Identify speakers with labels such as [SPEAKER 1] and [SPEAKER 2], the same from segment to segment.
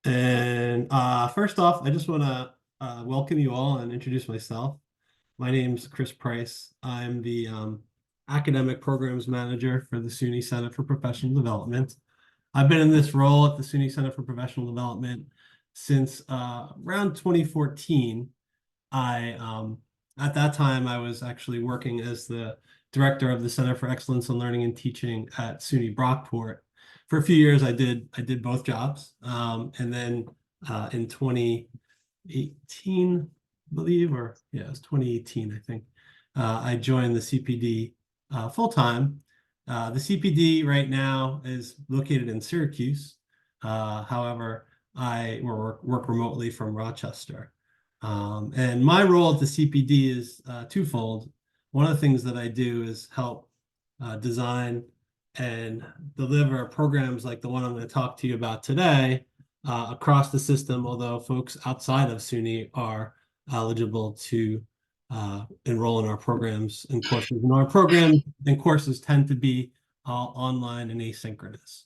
[SPEAKER 1] And first off, I just want to welcome you all and introduce myself. My name's Chris Price. I'm the Academic Programs Manager for the SUNY Center for Professional Development. I've been in this role at the SUNY Center for Professional Development since around 2014. At that time, I was actually working as the director of the Center for Excellence in Learning and Teaching at SUNY Brockport. For a few years, I did both jobs, and then in 2018, I believe, or yeah, it was 2018, I think. I joined the CPD full time. The CPD right now is located in Syracuse. However, I work remotely from Rochester. And my role at the CPD is twofold. One of the things that I do is help design and deliver programs like the one I'm going to talk to you about today across the system, although folks outside of SUNY are eligible to enroll in our programs and courses. And our programs and courses tend to be online and asynchronous.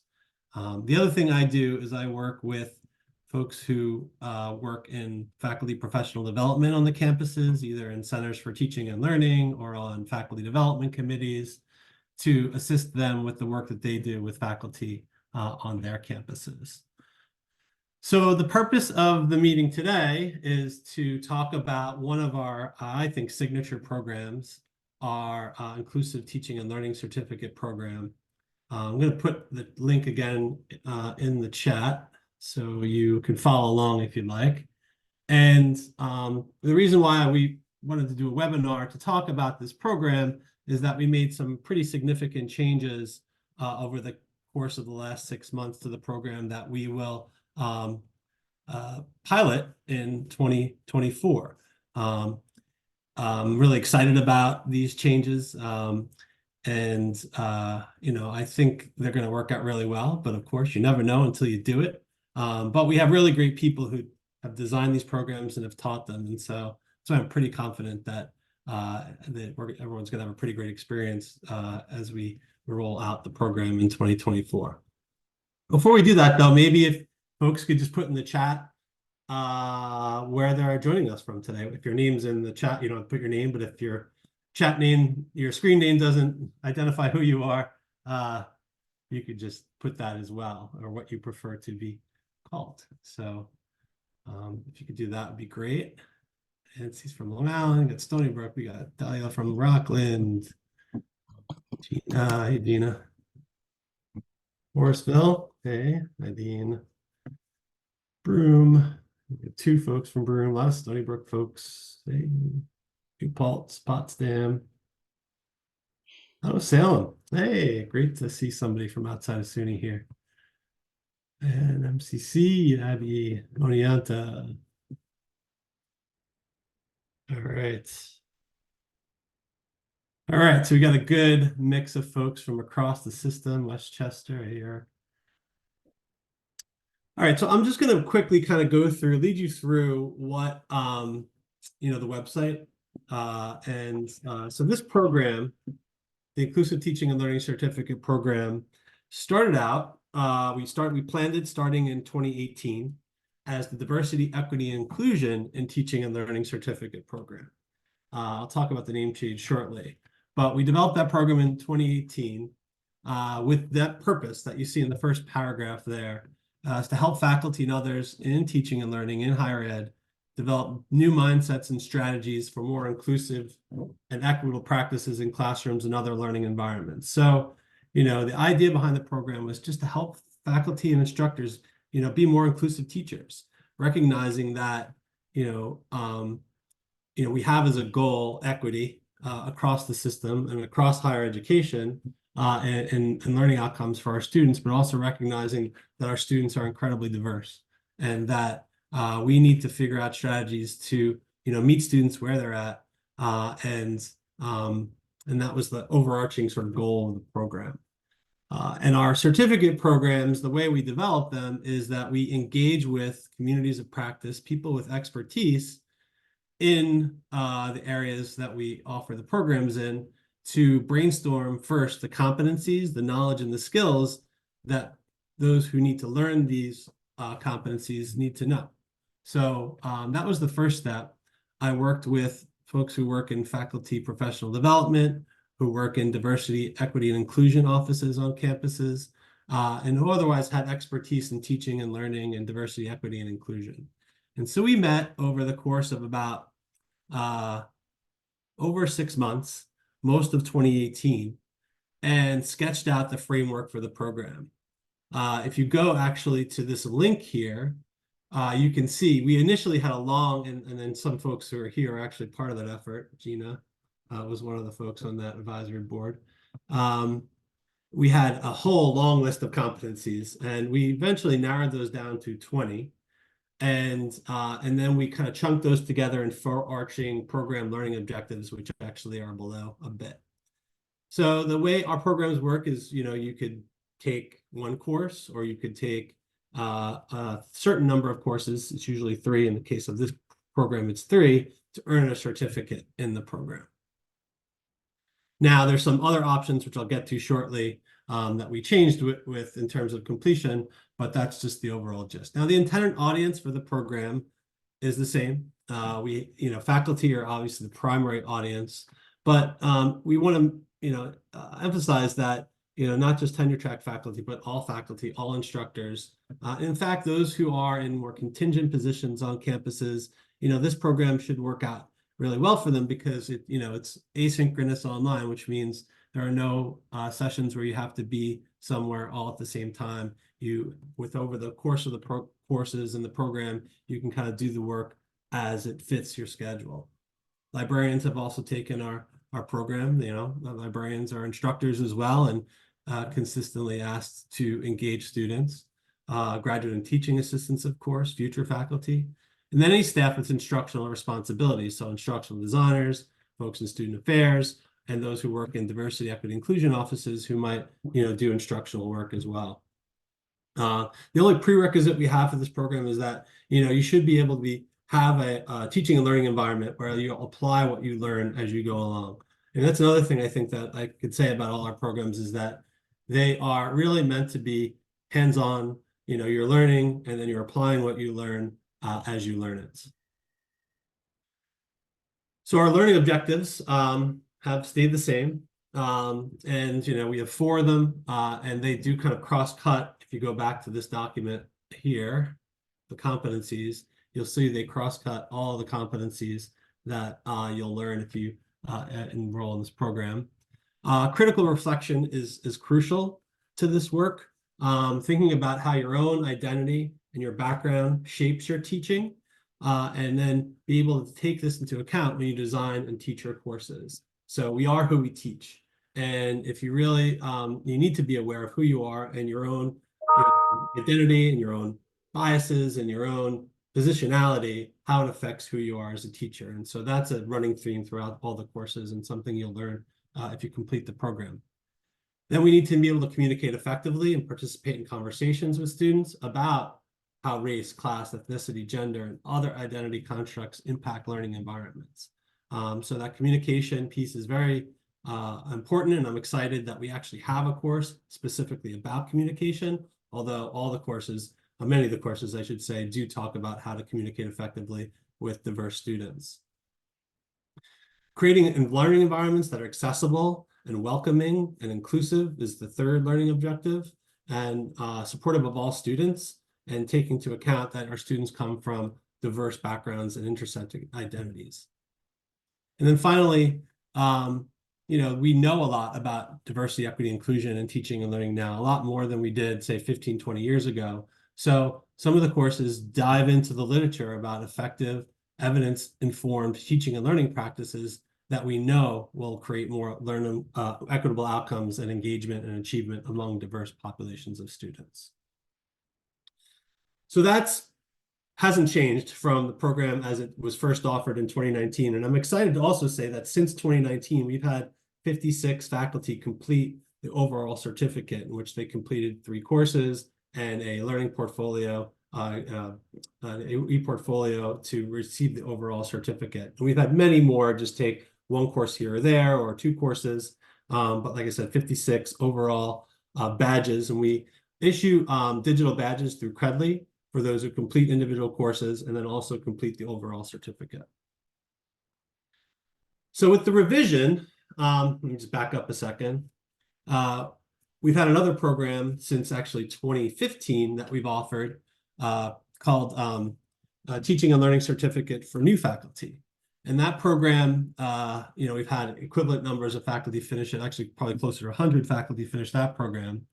[SPEAKER 1] The other thing I do is I work with folks who work in faculty professional development on the campuses, either in centers for teaching and learning or on faculty development committees, to assist them with the work that they do with faculty on their campuses. So the purpose of the meeting today is to talk about one of our, I think, signature programs, our Inclusive Teaching and Learning Certificate program. I'm going to put the link again in the chat so you can follow along if you'd like. And the reason why we wanted to do a webinar to talk about this program is that we made some pretty significant changes over the course of the last 6 months to the program that we will pilot in 2024. I'm really excited about these changes. And I think they're going to work out really well. But of course, you never know until you do it. But we have really great people who have designed these programs and have taught them. And so I'm pretty confident that everyone's going to have a pretty great experience as we roll out the program in 2024. Before we do that, though, maybe if folks could just put in the chat where they're joining us from today. If your name's in the chat, you don't put your name, but if your chat name, your screen name doesn't identify who you are, you could just put that as well, or what you prefer to be called. So if you could do that, would be great. And she's from Long Island, got Stony Brook, we got Dahlia from Rockland. Hey, Gina. Morrisville, hey, Nadine. Broome, we got 2 folks from Broome, a lot of Stony Brook folks. Hey, New Paltz, Potsdam. Oh, Salem. Hey, great to see somebody from outside of SUNY here. And MCC, Abby Monianta. All right. All right, so we got a good mix of folks from across the system. Westchester here. All right, so I'm just going to quickly kind of lead you through what, the website. So this program, the Inclusive Teaching and Learning Certificate program, started out, we planned it starting in 2018 as the Diversity, Equity, and Inclusion in Teaching and Learning Certificate program. I'll talk about the name change shortly, but we developed that program in 2018 with that purpose that you see in the first paragraph there, is to help faculty and others in teaching and learning in higher ed develop new mindsets and strategies for more inclusive and equitable practices in classrooms and other learning environments. So, the idea behind the program was just to help faculty and instructors, be more inclusive teachers, recognizing that, we have as a goal equity across the system and across higher education and learning outcomes for our students, but also recognizing that our students are incredibly diverse and that we need to figure out strategies to, meet students where they're at, and that was the overarching sort of goal of the program. And our certificate programs, the way we develop them is that we engage with communities of practice, people with expertise in the areas that we offer the programs in, to brainstorm first the competencies, the knowledge, and the skills that those who need to learn these competencies need to know. So that was the first step. I worked with folks who work in faculty professional development, who work in diversity, equity, and inclusion offices on campuses, and who otherwise had expertise in teaching and learning and diversity, equity, and inclusion. And so we met over the course of about over 6 months, most of 2018, and sketched out the framework for the program. If you go actually to this link here, you can see we initially had a long, and then some folks who are here are actually part of that effort. Gina was one of the folks on that advisory board. We had a whole long list of competencies, and we eventually narrowed those down to 20. And then we kind of chunked those together in overarching program learning objectives, which actually are below a bit. So the way our programs work is, you could take one course, or you could take a certain number of courses. It's usually 3. In the case of this program, it's 3 to earn a certificate in the program. Now, there's some other options, which I'll get to shortly, that we changed with in terms of completion, but that's just the overall gist. Now, the intended audience for the program is the same. Faculty are obviously the primary audience, but we want to, emphasize that, not just tenure track faculty, but all faculty, all instructors. In fact, those who are in more contingent positions on campuses, this program should work out really well for them because it's asynchronous online, which means there are no sessions where you have to be somewhere all at the same time. Over the course of the courses in the program, you can kind of do the work as it fits your schedule. Librarians have also taken our program. Librarians are instructors as well, and consistently asked to engage students. Graduate and teaching assistants, of course, future faculty, and then any staff with instructional responsibilities. So instructional designers, folks in student affairs, and those who work in diversity, equity, inclusion offices who might, do instructional work as well. The only prerequisite we have for this program is that, you should be able to have a teaching and learning environment where you apply what you learn as you go along. And that's another thing I think that I could say about all our programs is that they are really meant to be hands-on. You're learning and then you're applying what you learn as you learn it. So our learning objectives have stayed the same. And, we have 4 of them, and they do kind of cross-cut. If you go back to this document here, the competencies, you'll see they cross-cut all the competencies that you'll learn if you enroll in this program. Critical reflection is crucial to this work. Thinking about how your own identity and your background shapes your teaching, and then be able to take this into account when you design and teach your courses. So we are who we teach. And if you really, you need to be aware of who you are and your own identity and your own biases and your own positionality, how it affects who you are as a teacher. And so that's a running theme throughout all the courses and something you'll learn if you complete the program. Then we need to be able to communicate effectively and participate in conversations with students about how race, class, ethnicity, gender, and other identity constructs impact learning environments. So that communication piece is very important, and I'm excited that we actually have a course specifically about communication, although all the courses, many of the courses, I should say, do talk about how to communicate effectively with diverse students. Creating learning environments that are accessible and welcoming and inclusive is the 3rd learning objective, and supportive of all students, and taking into account that our students come from diverse backgrounds and intersecting identities. And then finally, we know a lot about diversity, equity, inclusion, and teaching and learning now, a lot more than we did, say, 15, 20 years ago. So some of the courses dive into the literature about effective, evidence-informed teaching and learning practices that we know will create more equitable outcomes and engagement and achievement among diverse populations of students. So that's hasn't changed from the program as it was first offered in 2019. And I'm excited to also say that since 2019, we've had 56 faculty complete the overall certificate, in which they completed 3 courses and a learning portfolio, an e-portfolio to receive the overall certificate. And we've had many more just take 1 course here or there, or 2 courses. But like I said, 56 overall badges. And we issue digital badges through Credly. for those who complete individual courses and then also complete the overall certificate. So with the revision, let me just back up a second. We've had another program since actually 2015 that we've offered called Teaching and Learning Certificate for New Faculty. And that program, we've had equivalent numbers of faculty finish it, actually probably closer to 100 faculty finish that program.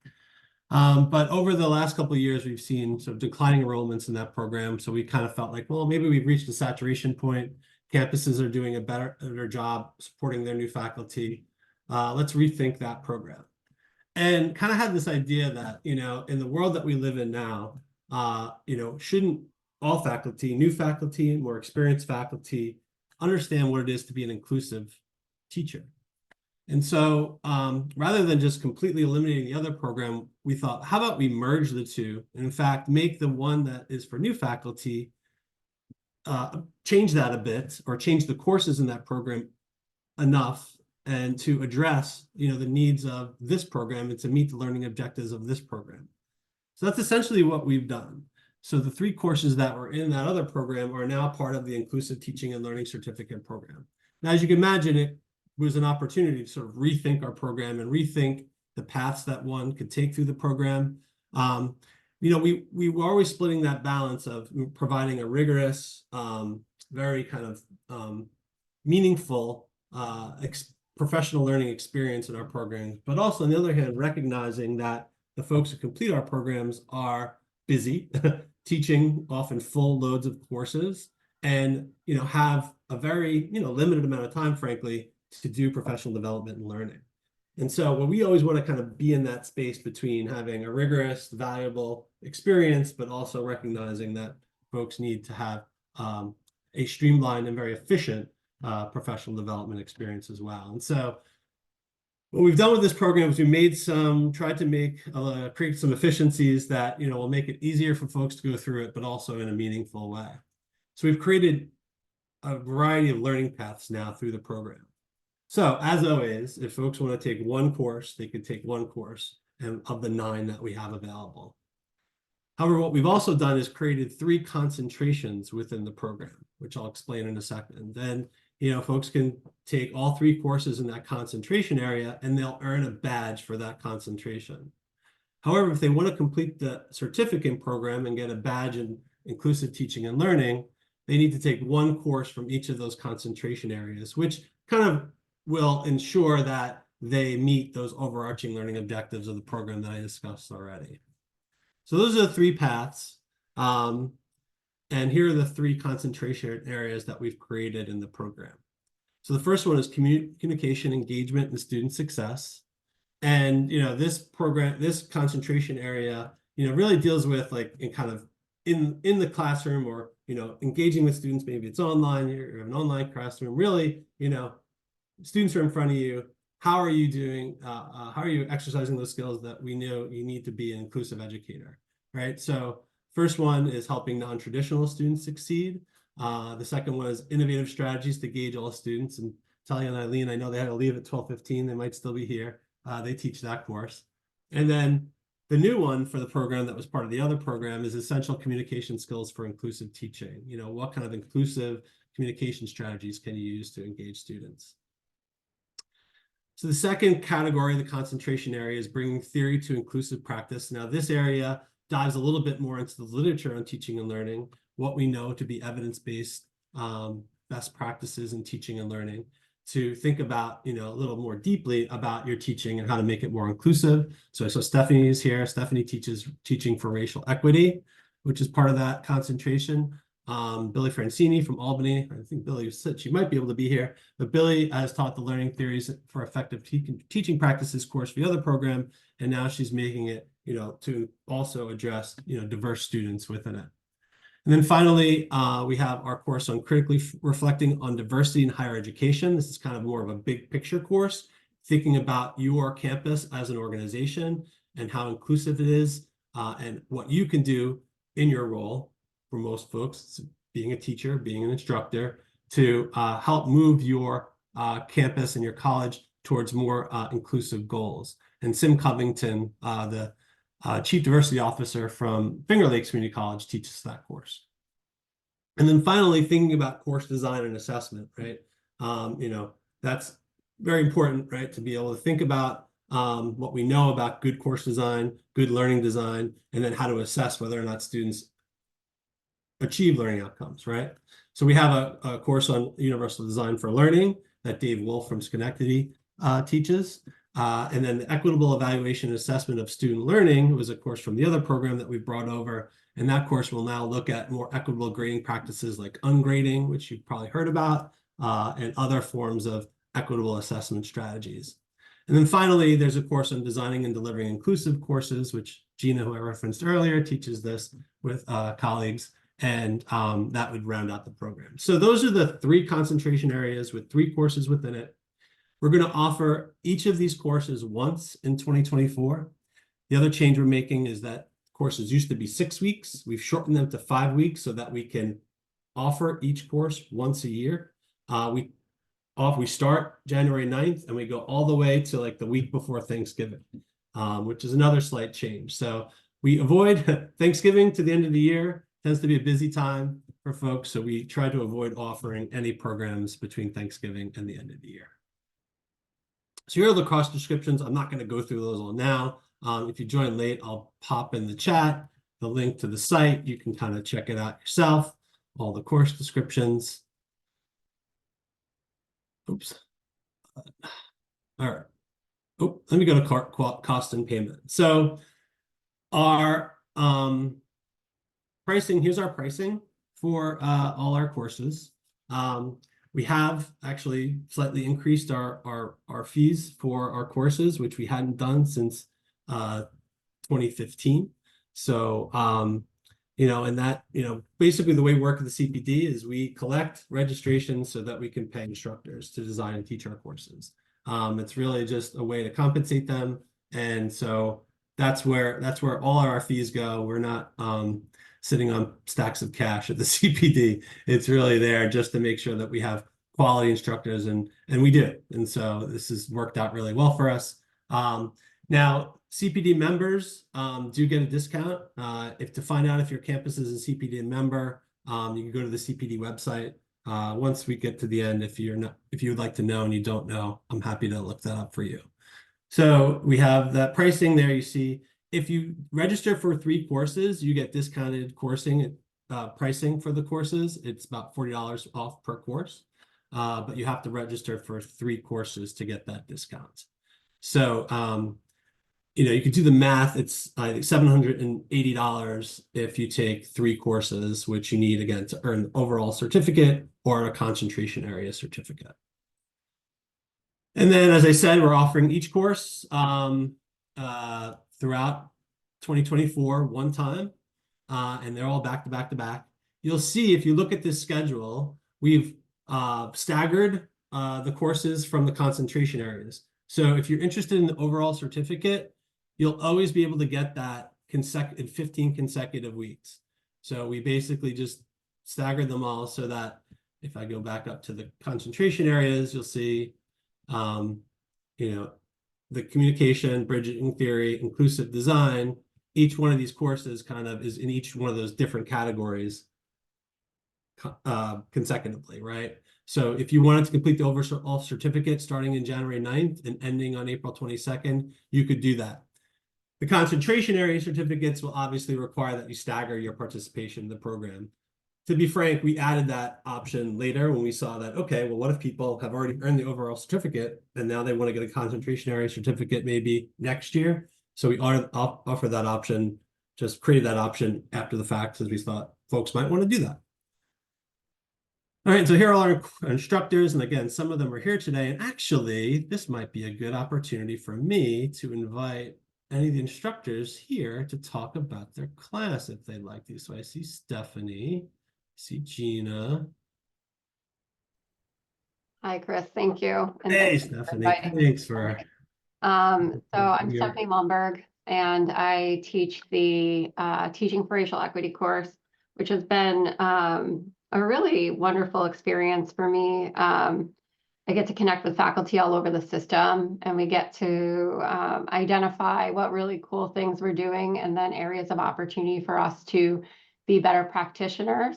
[SPEAKER 1] But over the last couple of years, we've seen sort of declining enrollments in that program. So we kind of felt like, well, maybe we've reached a saturation point. Campuses are doing a better job supporting their new faculty. Let's rethink that program. And kind of had this idea that, in the world that we live in now, shouldn't all faculty, new faculty, more experienced faculty, understand what it is to be an inclusive teacher? And so rather than just completely eliminating the other program, we thought, how about we merge the two? And in fact, make the one that is for new faculty, change that a bit, or change the courses in that program enough and to address, the needs of this program and to meet the learning objectives of this program. So that's essentially what we've done. So the 3 courses that were in that other program are now part of the Inclusive Teaching and Learning Certificate program. Now, as you can imagine, it was an opportunity to sort of rethink our program and rethink the paths that one could take through the program. We were always splitting that balance of providing a rigorous, very kind of meaningful professional learning experience in our programs, but also on the other hand, recognizing that the folks who complete our programs are busy, teaching often full loads of courses, and have a very limited amount of time, frankly, to do professional development and learning. And so we always want to kind of be in that space between having a rigorous, valuable experience, but also recognizing that folks need to have a streamlined and very efficient professional development experience as well. And so what we've done with this program is we tried to create some efficiencies that will make it easier for folks to go through it, but also in a meaningful way. So we've created a variety of learning paths now through the program. So as always, if folks want to take one course, they could take one course of the 9 that we have available. However, what we've also done is created 3 concentrations within the program, which I'll explain in a second. Then, folks can take all 3 courses in that concentration area and they'll earn a badge for that concentration. However, if they want to complete the certificate program and get a badge in inclusive teaching and learning, they need to take 1 course from each of those concentration areas, which kind of will ensure that they meet those overarching learning objectives of the program that I discussed already. So those are the 3 paths. And here are the 3 concentration areas that we've created in the program. So the first one is communication, engagement, and student success. And this concentration area, really deals with in the classroom or engaging with students. Maybe it's online, you have an online classroom. Really, students are in front of you. How are you doing? How are you exercising those skills that we know you need to be an inclusive educator, right? So first one is helping non-traditional students succeed. The second one is innovative strategies to gauge all students. And Talia and Eileen, I know they had to leave at 12:15. They might still be here. They teach that course. And then the new one for the program that was part of the other program is essential communication skills for inclusive teaching. What kind of inclusive communication strategies can you use to engage students? So the second category, the concentration area, is bringing theory to inclusive practice. Now, this area dives a little bit more into the literature on teaching and learning, what we know to be evidence-based best practices in teaching and learning, to think about, a little more deeply about your teaching and how to make it more inclusive. So Stephanie is here. Stephanie teaches teaching for racial equity, which is part of that concentration. Billy Francini from Albany. I think Billy said she might be able to be here, but Billy has taught the learning theories for effective teaching practices course for the other program, and now she's making it, to also address, diverse students within it. And then finally, we have our course on critically reflecting on diversity in higher education. This is kind of more of a big picture course, thinking about your campus as an organization and how inclusive it is, and what you can do in your role. For most folks, being a teacher, being an instructor, to help move your campus and your college towards more inclusive goals. And Sim Covington, the Chief Diversity Officer from Finger Lakes Community College, teaches that course. And then finally, thinking about course design and assessment, right? That's very important, right? To be able to think about what we know about good course design, good learning design, and then how to assess whether or not students achieve learning outcomes, right? So we have a course on universal design for learning that Dave Wolf from Schenectady teaches. And then the equitable evaluation and assessment of student learning was a course from the other program that we brought over. And that course will now look at more equitable grading practices like ungrading, which you've probably heard about, and other forms of equitable assessment strategies. And then finally, there's a course on designing and delivering inclusive courses, which Gina, who I referenced earlier, teaches this with colleagues, and that would round out the program. So those are the 3 concentration areas with 3 courses within it. We're going to offer each of these courses once in 2024. The other change we're making is that courses used to be 6 weeks. We've shortened them to 5 weeks so that we can offer each course once a year. We start January 9th and we go all the way to like the week before Thanksgiving, which is another slight change. So we avoid Thanksgiving to the end of the year. Tends to be a busy time for folks, so we try to avoid offering any programs between Thanksgiving and the end of the year. So here are the course descriptions. I'm not going to go through those all now. If you join late, I'll pop in the chat the link to the site. You can kind of check it out yourself, all the course descriptions. Oops. All right. Oh, let me go to cost and payment. So our pricing, here's our pricing for all our courses. We have actually slightly increased our fees for our courses, which we hadn't done since 2015. So, and that, basically the way we work at the CPD is we collect registrations so that we can pay instructors to design and teach our courses. It's really just a way to compensate them. And so that's where all our fees go. We're not sitting on stacks of cash at the CPD. It's really there just to make sure that we have quality instructors, and we do. And so this has worked out really well for us. Now, CPD members do get a discount. To find out if your campus is a CPD member, you can go to the CPD website. Once we get to the end, if you would like to know and you don't know, I'm happy to look that up for you. So we have that pricing there. You see, if you register for 3 courses, you get discounted pricing for the courses. It's about $40 off per course, but you have to register for 3 courses to get that discount. So, you could do the math. It's $780 if you take 3 courses, which you need, again, to earn the overall certificate or a concentration area certificate. And then, as I said, we're offering each course throughout 2024 one time, and they're all back to back to back. You'll see if you look at this schedule, we've staggered the courses from the concentration areas. So if you're interested in the overall certificate, you'll always be able to get that in 15 consecutive weeks. So we basically just staggered them all so that if I go back up to the concentration areas, you'll see the communication, bridging theory, inclusive design. Each one of these courses kind of is in each one of those different categories consecutively, right? So if you wanted to complete the overall certificate starting in January 9th and ending on April 22nd, you could do that. The concentration area certificates will obviously require that you stagger your participation in the program. To be frank, we added that option later when we saw that, okay, well, what if people have already earned the overall certificate and now they want to get a concentration area certificate maybe next year? So we offer that option, just created that option after the fact because we thought folks might want to do that. All right, so here are all our instructors. And again, some of them are here today. And actually, this might be a good opportunity for me to invite any of the instructors here to talk about their class if they'd like to. So I see Stephanie. See Gina.
[SPEAKER 2] Hi, Chris. Thank you.
[SPEAKER 1] And hey, Stephanie. Thanks for.
[SPEAKER 2] So I'm Stephanie Lomberg, and I teach the Teaching for Racial Equity course, which has been a really wonderful experience for me. I get to connect with faculty all over the system, and we get to identify what really cool things we're doing and then areas of opportunity for us to be better practitioners.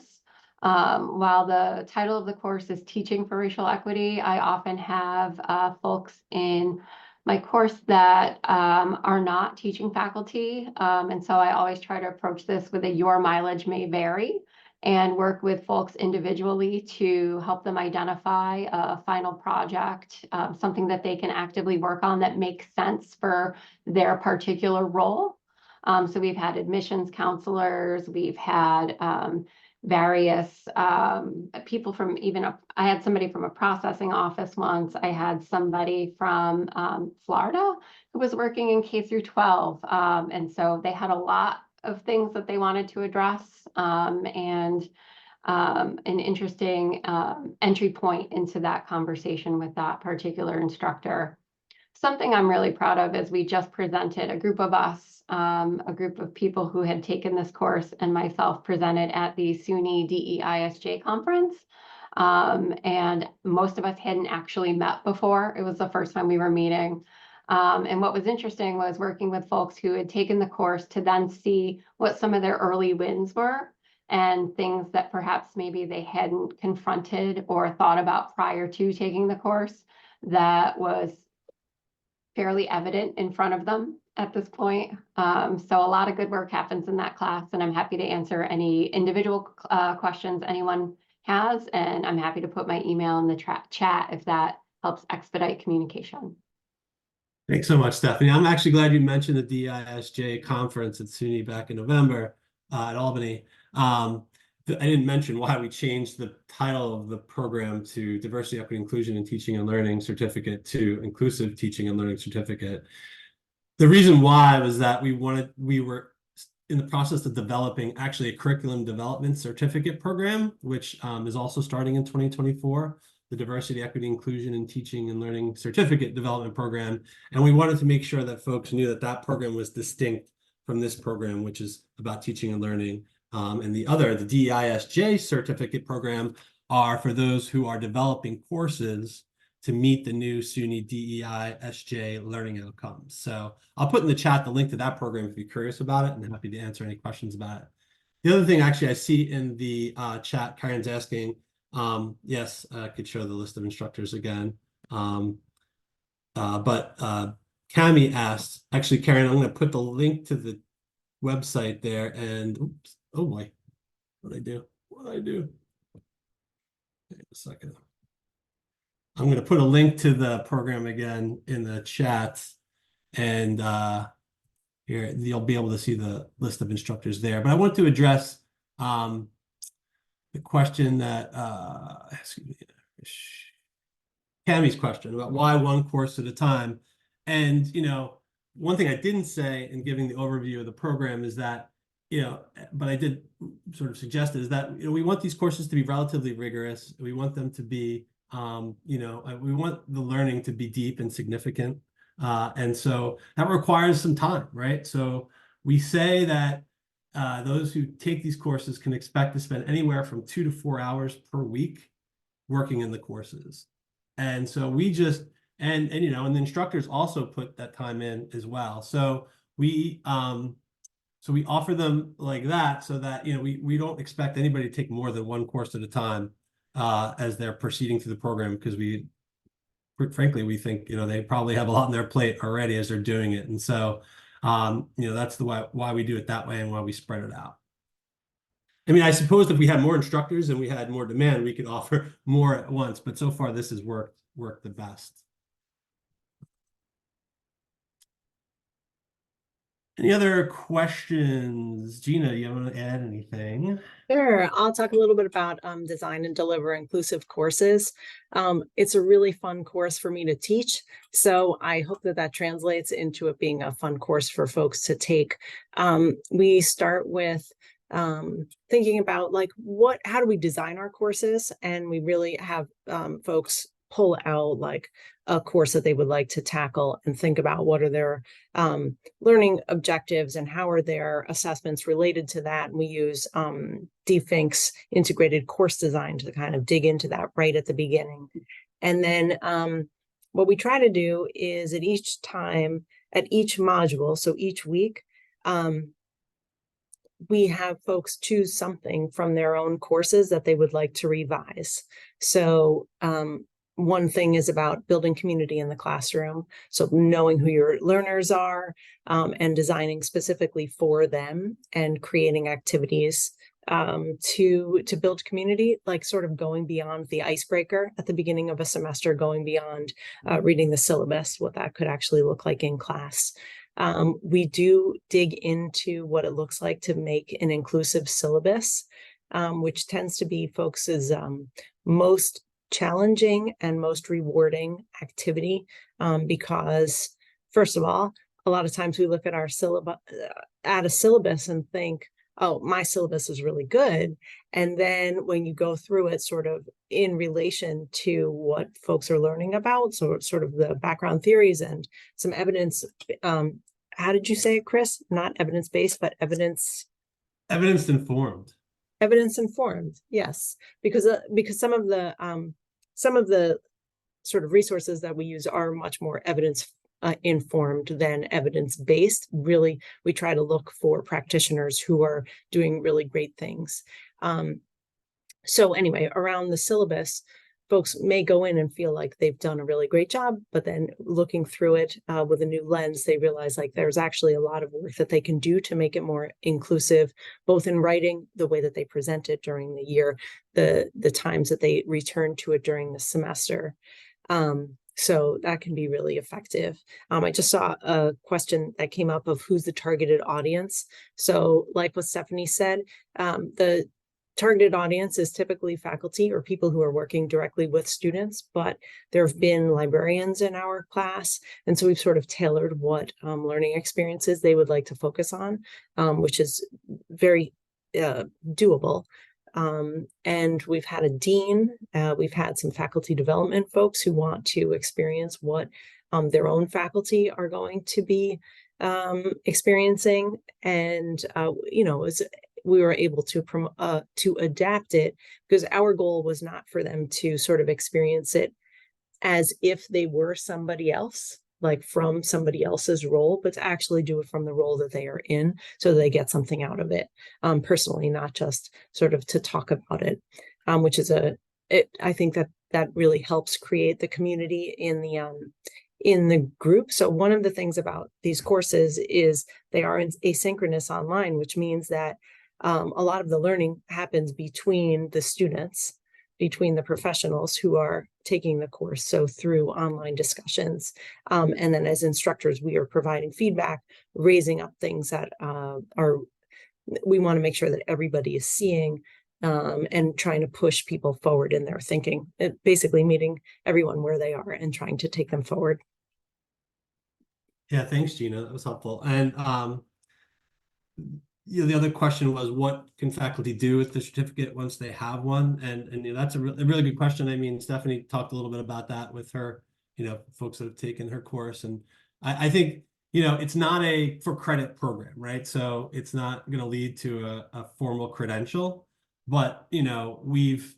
[SPEAKER 2] While the title of the course is Teaching for Racial Equity, I often have folks in my course that are not teaching faculty. And so I always try to approach this with a your mileage may vary, and work with folks individually to help them identify a final project, something that they can actively work on that makes sense for their particular role. So we've had admissions counselors, we've had various people from I had somebody from a processing office once. I had somebody from Florida who was working in K through 12. And so they had a lot of things that they wanted to address, and an interesting entry point into that conversation with that particular instructor. Something I'm really proud of is we just presented, a group of us, a group of people who had taken this course and myself presented at the SUNY DEISJ conference. And most of us hadn't actually met before. It was the first time we were meeting. And what was interesting was working with folks who had taken the course to then see what some of their early wins were and things that perhaps maybe they hadn't confronted or thought about prior to taking the course that was fairly evident in front of them at this point. So a lot of good work happens in that class, and I'm happy to answer any individual questions anyone has, and I'm happy to put my email in the chat if that helps expedite communication.
[SPEAKER 1] Thanks so much, Stephanie. I'm actually glad you mentioned the DISJ conference at SUNY back in November at Albany. I didn't mention why we changed the title of the program to Diversity, Equity, Inclusion in Teaching and Learning Certificate to Inclusive Teaching and Learning Certificate. The reason why was that we were in the process of developing actually a curriculum development certificate program, which is also starting in 2024, the Diversity, Equity, Inclusion in Teaching and Learning Certificate Development Program. And we wanted to make sure that folks knew that that program was distinct from this program, which is about teaching and learning. And the DEISJ certificate program are for those who are developing courses to meet the new SUNY DEISJ learning outcomes. So I'll put in the chat the link to that program if you're curious about it, and I'm happy to answer any questions about it. The other thing actually I see in the chat, Karen's asking, yes, I could show the list of instructors again. But Cami asked, actually, Karen, I'm going to put the link to the website there, and oops, oh boy, what did I do? Wait a second. I'm going to put a link to the program again in the chat, and here you'll be able to see the list of instructors there. But I want to address the question that excuse me, Cammy's question about why one course at a time. And one thing I didn't say in giving the overview of the program is that but I did sort of suggest is that we want these courses to be relatively rigorous. We want them to be we want the learning to be deep and significant. And so that requires some time, right? So we say that those who take these courses can expect to spend anywhere from 2 to 4 hours per week working in the courses. And so we just, and the instructors also put that time in as well. So we offer them like that so that, we don't expect anybody to take more than one course at a time as they're proceeding through the program, because frankly, we think, they probably have a lot on their plate already as they're doing it. And so, that's why we do it that way and why we spread it out. I mean, I suppose if we had more instructors and we had more demand, we could offer more at once, but so far this has worked the best. Any other questions? Gina, do you want to add anything?
[SPEAKER 3] Sure. I'll talk a little bit about design and deliver inclusive courses. It's a really fun course for me to teach. So I hope that translates into it being a fun course for folks to take. We start with thinking about how do we design our courses? And we really have folks pull out a course that they would like to tackle and think about what are their learning objectives and how are their assessments related to that. And we use DFINC's integrated course design to kind of dig into that right at the beginning. And then what we try to do is at each module, so each week, we have folks choose something from their own courses that they would like to revise. So one thing is about building community in the classroom. So knowing who your learners are and designing specifically for them and creating activities to build community, like sort of going beyond the icebreaker at the beginning of a semester, going beyond reading the syllabus, what that could actually look like in class. We do dig into what it looks like to make an inclusive syllabus, which tends to be folks' most challenging and most rewarding activity, because first of all, a lot of times we look at our syllabus and think, oh, my syllabus is really good. And then when you go through it sort of in relation to what folks are learning about, so sort of the background theories and some evidence, how did you say it, Chris? Not evidence-based, but
[SPEAKER 1] Evidence-informed.
[SPEAKER 3] Evidence-informed, yes. Because some of the sort of resources that we use are much more evidence-informed than evidence-based. Really, we try to look for practitioners who are doing really great things. So anyway, around the syllabus, folks may go in and feel like they've done a really great job, but then looking through it with a new lens, they realize like there's actually a lot of work that they can do to make it more inclusive, both in writing, the way that they present it during the year, the times that they return to it during the semester. So that can be really effective. I just saw a question that came up of who's the targeted audience. So like what Stephanie said, the targeted audience is typically faculty or people who are working directly with students, but there have been librarians in our class. And so we've sort of tailored what learning experiences they would like to focus on, which is very doable. And we've had a dean, we've had some faculty development folks who want to experience what their own faculty are going to be experiencing. And, we were able to adapt it, because our goal was not for them to sort of experience it as if they were somebody else, like from somebody else's role, but to actually do it from the role that they are in, so they get something out of it personally, not just sort of to talk about it, which is I think that really helps create the community in the group. So one of the things about these courses is they are asynchronous online, which means that a lot of the learning happens between the students, between the professionals who are taking the course, so through online discussions. And then as instructors, we are providing feedback, raising up things that we want to make sure that everybody is seeing, and trying to push people forward in their thinking, basically meeting everyone where they are and trying to take them forward.
[SPEAKER 1] Yeah, thanks, Gina. That was helpful. And the other question was, what can faculty do with the certificate once they have one? And that's a really good question. I mean, Stephanie talked a little bit about that with her, folks that have taken her course. And I think, it's not a for credit program, right? So it's not going to lead to a formal credential, but, we've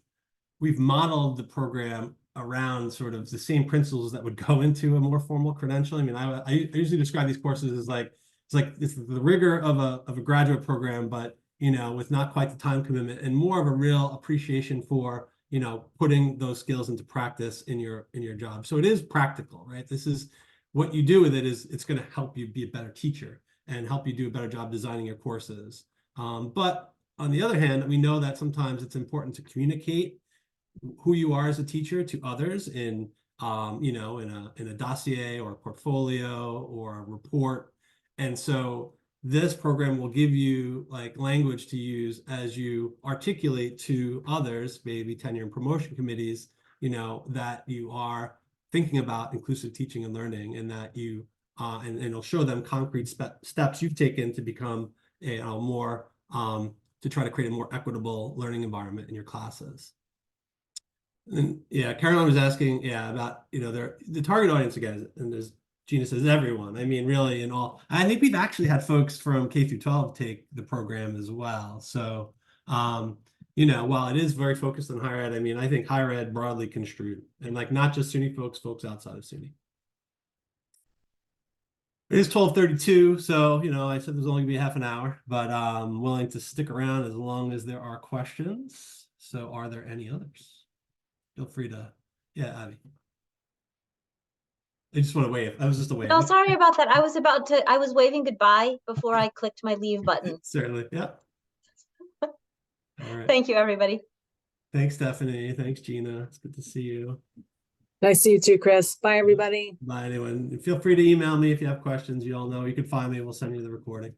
[SPEAKER 1] modeled the program around sort of the same principles that would go into a more formal credential. I mean, I usually describe these courses as like, it's the rigor of a graduate program, but with not quite the time commitment and more of a real appreciation for putting those skills into practice in your job. So it is practical, right? This is what you do with it is it's going to help you be a better teacher and help you do a better job designing your courses. But on the other hand, we know that sometimes it's important to communicate who you are as a teacher to others in in a dossier or a portfolio or a report. And so this program will give you like language to use as you articulate to others, maybe tenure and promotion committees, that you are thinking about inclusive teaching and learning, and that you and it'll show them concrete steps you've taken to become more to try to create a more equitable learning environment in your classes. And yeah, Caroline was asking, about the target audience again, and there's Gina says everyone. I mean, really, in all, I think we've actually had folks from K through 12 take the program as well. So you know, while it is very focused on higher ed, I mean, I think higher ed broadly construed, and like not just SUNY folks outside of SUNY. It is 12:32, so you know, I said there's only gonna be half an hour, but I'm willing to stick around as long as there are questions. So are there any others? Feel free to, yeah, Abby. I just want to wave. I was just a wave.
[SPEAKER 4] No, sorry about that. I was waving goodbye before I clicked my leave button.
[SPEAKER 1] Certainly, yeah. All right.
[SPEAKER 4] Thank you, everybody.
[SPEAKER 1] Thanks, Stephanie. Thanks, Gina. It's good to see you.
[SPEAKER 3] Nice to see you too, Chris. Bye, everybody.
[SPEAKER 1] Bye, anyone. Feel free to email me if you have questions. You all know you can find me. We'll send you the recording.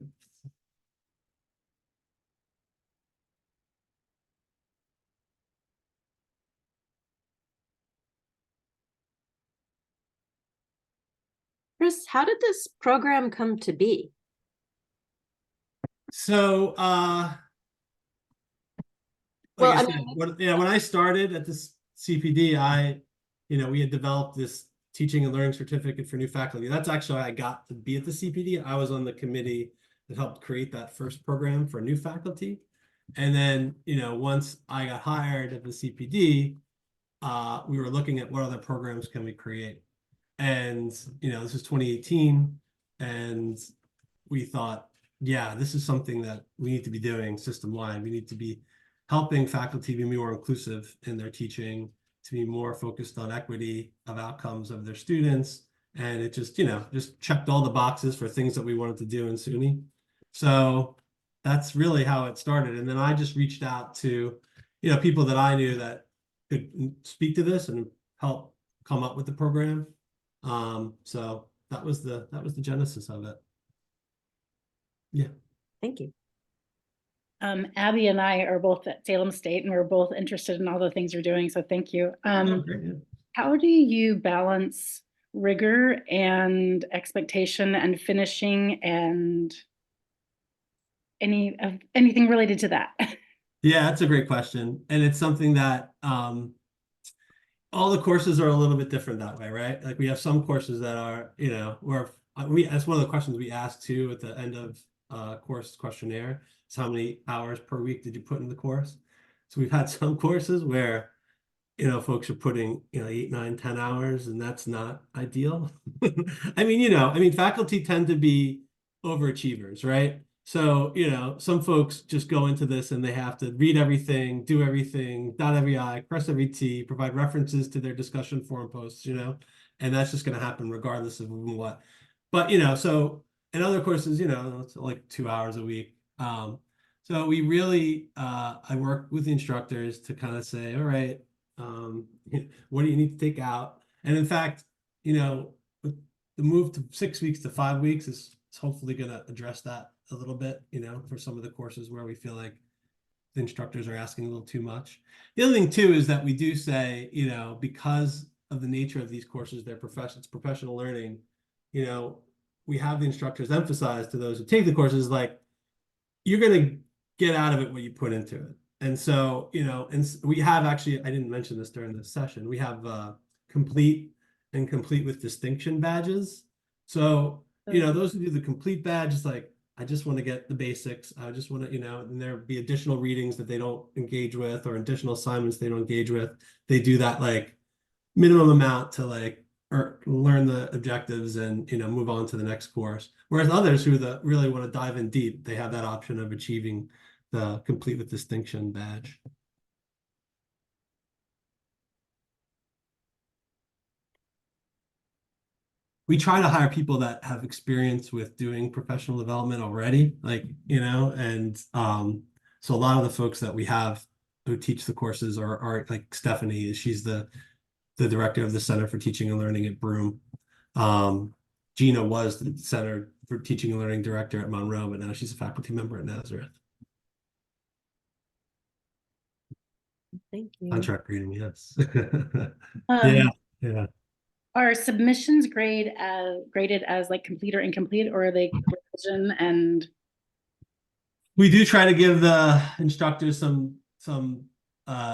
[SPEAKER 5] Chris, how did this program come to be?
[SPEAKER 1] So,
[SPEAKER 5] Well,
[SPEAKER 1] like I
[SPEAKER 5] I
[SPEAKER 1] said,
[SPEAKER 5] mean,
[SPEAKER 1] when I started at this CPD, we had developed this teaching and learning certificate for new faculty. That's actually how I got to be at the CPD. I was on the committee that helped create that first program for new faculty. And then, once I got hired at the CPD, we were looking at what other programs can we create. And, this was 2018. And we thought, yeah, this is something that we need to be doing system-wide. We need to be helping faculty be more inclusive in their teaching, to be more focused on equity of outcomes of their students. And it just, just checked all the boxes for things that we wanted to do in SUNY. So that's really how it started. And then I just reached out to, people that I knew that could speak to this and help come up with the program. So that was the genesis of it. Yeah.
[SPEAKER 5] thank you.
[SPEAKER 6] Abby and I are both at Salem State, and we're both interested in all the things you're doing. So thank you.
[SPEAKER 1] Great, yeah.
[SPEAKER 6] How do you balance rigor and expectation and finishing and anything related to that?
[SPEAKER 1] Yeah, that's a great question. And it's something that all the courses are a little bit different that way, right? Like we have some courses that are, where that's one of the questions we ask too at the end of course questionnaire. Is how many hours per week did you put in the course? So we've had some courses where, folks are putting, 8, 9, 10 hours, and that's not ideal. I mean, faculty tend to be overachievers, right? So, some folks just go into this and they have to read everything, do everything, dot every I, cross every T, provide references to their discussion forum posts, and that's just going to happen regardless of what. But, so in other courses, it's like 2 hours a week. So we really, I work with the instructors to kind of say, all right, what do you need to take out? And in fact, the move to 6 weeks to 5 weeks is hopefully going to address that a little bit, for some of the courses where we feel like the instructors are asking a little too much. The other thing too is that we do say, because of the nature of these courses, it's professional learning, we have the instructors emphasize to those who take the courses, like, you're going to get out of it what you put into it. And so, and we have actually, I didn't mention this during this session, we have complete and complete with distinction badges. So, those who do the complete badge is like, I just want to get the basics. I just want to, and there be additional readings that they don't engage with or additional assignments they don't engage with. They do that like minimum amount to like, or learn the objectives and, move on to the next course. Whereas others who really want to dive in deep, they have that option of achieving the complete with distinction badge. We try to hire people that have experience with doing professional development already, like, and so a lot of the folks that we have who teach the courses are like Stephanie, she's the director of the Center for Teaching and Learning at Broome. Gina was the Center for Teaching and Learning director at Monroe, but now she's a faculty member at Nazareth.
[SPEAKER 5] Thank you.
[SPEAKER 1] Contract reading, yes. Yeah.
[SPEAKER 6] Are submissions graded as like complete or incomplete, or are they revision? And
[SPEAKER 1] we do try to give the instructors some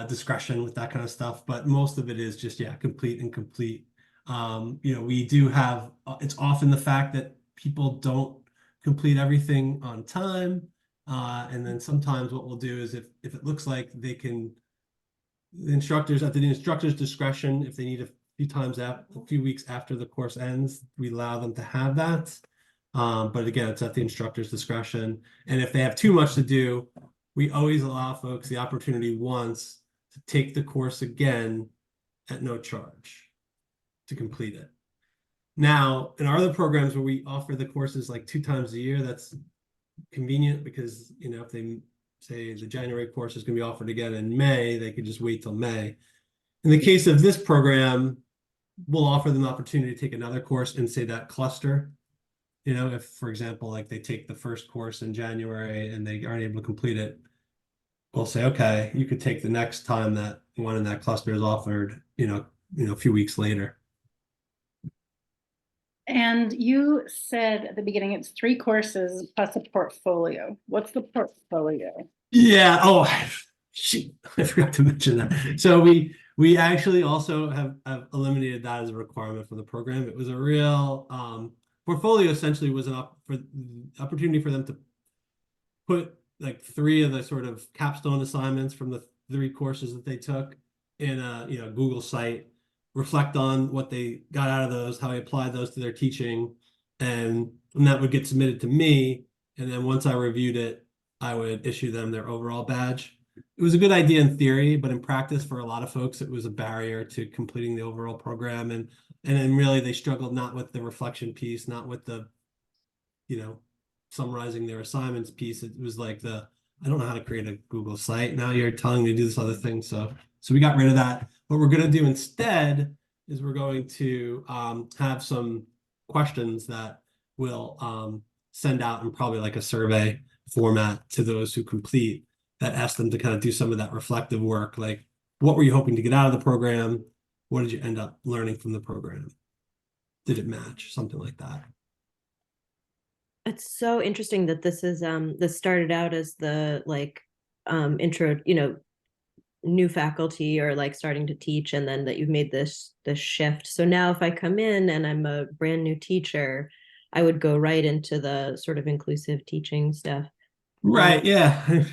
[SPEAKER 1] discretion with that kind of stuff, but most of it is just complete and complete. We do have it's often the fact that people don't complete everything on time, And then sometimes what we'll do is if it looks like they can, the instructors at the instructor's discretion, if they need a few weeks after the course ends, we allow them to have that. But again, it's at the instructor's discretion. And if they have too much to do, we always allow folks the opportunity once to take the course again at no charge to complete it. Now, in our other programs where we offer the courses like 2 times a year, that's convenient because, you know, if they say the January course is going to be offered again in May, they could just wait till May. In the case of this program, we'll offer them the opportunity to take another course in, say, that cluster. You know, if, for example, like they take the first course in January and they aren't able to complete it, we'll say, okay, you could take the next time that one in that cluster is offered, you know, a few weeks later.
[SPEAKER 6] And you said at the beginning, it's 3 courses plus a portfolio. What's the portfolio?
[SPEAKER 1] Yeah. Oh, shoot, I forgot to mention that. So we actually also have eliminated that as a requirement for the program. It was a real portfolio. Essentially, was an opportunity for them to put like 3 of the sort of capstone assignments from the 3 courses that they took in a Google site, reflect on what they got out of those, how they applied those to their teaching, and that would get submitted to me. And then once I reviewed it, I would issue them their overall badge. It was a good idea in theory, but in practice for a lot of folks, it was a barrier to completing the overall program. And then really they struggled not with the reflection piece, not with the, summarizing their assignments piece. It was like I don't know how to create a Google site. Now you're telling me to do this other thing. So we got rid of that. What we're going to do instead is we're going to have some questions that we'll send out in probably like a survey format to those who complete, that ask them to kind of do some of that reflective work. Like, what were you hoping to get out of the program? What did you end up learning from the program? Did it match? Something like that.
[SPEAKER 5] It's so interesting that this is this started out as the intro, new faculty or like starting to teach, and then that you've made this shift. So now if I come in and I'm a brand new teacher, I would go right into the sort of inclusive teaching stuff.
[SPEAKER 1] Right. Yeah.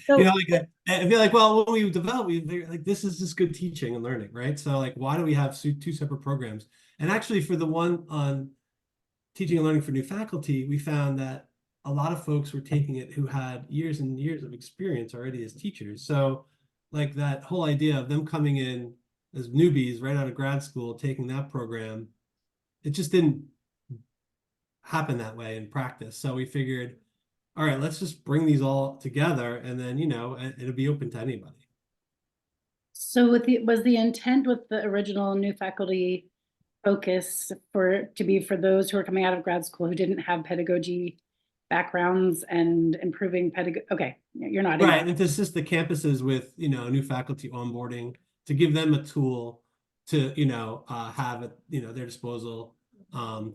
[SPEAKER 5] So,
[SPEAKER 1] I feel like, well, when we develop, this is just good teaching and learning, right? So like, why do we have 2 separate programs? And actually for the one on teaching and learning for new faculty, we found that a lot of folks were taking it who had years and years of experience already as teachers. So like that whole idea of them coming in as newbies right out of grad school, taking that program, it just didn't happen that way in practice. So we figured, all right, let's just bring these all together, and then, it'll be open to anybody.
[SPEAKER 6] So was the intent with the original new faculty focus for those who are coming out of grad school who didn't have pedagogy backgrounds and improving pedagogy? Okay, you're not
[SPEAKER 1] right, and to assist the campuses with new faculty onboarding, to give them a tool to have at their disposal,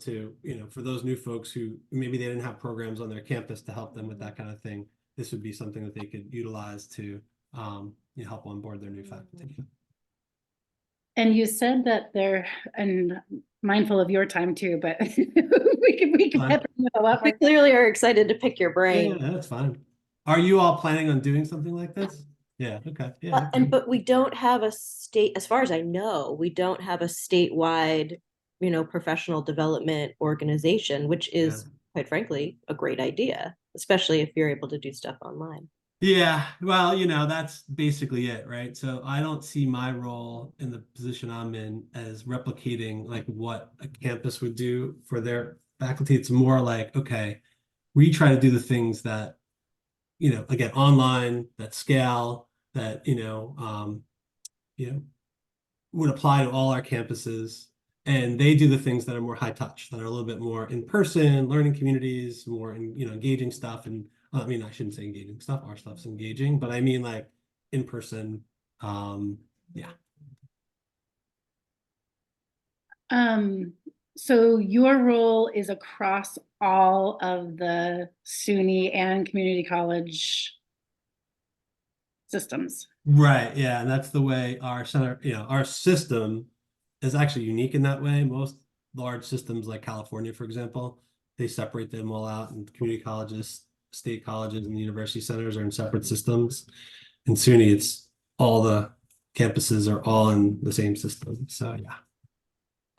[SPEAKER 1] to for those new folks who maybe they didn't have programs on their campus to help them with that kind of thing. This would be something that they could utilize to help onboard their new faculty.
[SPEAKER 6] And you said that and mindful of your time too, but we can pepper you with a lot
[SPEAKER 5] we
[SPEAKER 6] more.
[SPEAKER 5] clearly are excited to pick your brain.
[SPEAKER 1] Yeah, that's fine. Are you all planning on doing something like this? Yeah. Okay. Yeah.
[SPEAKER 5] But we don't have a state, as far as I know, we don't have a statewide, professional development organization, which is quite frankly a great idea, especially if you're able to do stuff online.
[SPEAKER 1] Yeah, well, that's basically it, right? So I don't see my role in the position I'm in as replicating like what a campus would do for their faculty. It's more like, okay, we try to do the things that, again, online, that scale, that, would apply to all our campuses. And they do the things that are more high touch, that are a little bit more in person, learning communities, more engaging stuff. And I mean, I shouldn't say engaging stuff. Our stuff's engaging, but I mean like in person. Yeah.
[SPEAKER 6] So your role is across all of the SUNY and community college systems.
[SPEAKER 1] Right. Yeah. And that's the way our center, our system is actually unique in that way. Most large systems like California, for example, they separate them all out, and community colleges state colleges and university centers are in separate systems. In SUNY, it's all the campuses are all in the same system. So yeah.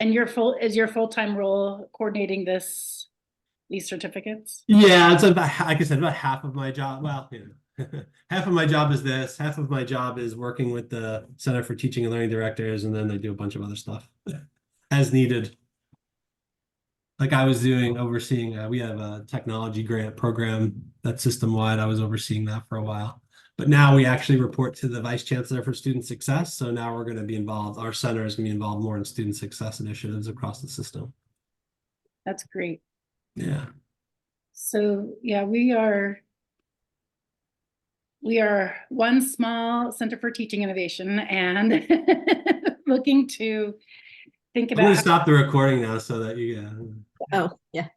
[SPEAKER 6] And is your full-time role coordinating these certificates?
[SPEAKER 1] Yeah, it's about, like I said, about half of my job. Well, half of my job is this, half of my job is working with the Center for Teaching and Learning Directors, and then I do a bunch of other stuff as needed. Like I was overseeing, we have a technology grant program that's system-wide. I was overseeing that for a while. But now we actually report to the Vice Chancellor for Student Success. So now we're going to be involved, our center is going to be involved more in student success initiatives across the system.
[SPEAKER 6] That's great.
[SPEAKER 1] Yeah.
[SPEAKER 6] So yeah, we are one small Center for Teaching Innovation and looking to think
[SPEAKER 1] I'm going
[SPEAKER 6] about
[SPEAKER 1] to stop the recording now so that you
[SPEAKER 5] Oh, yeah.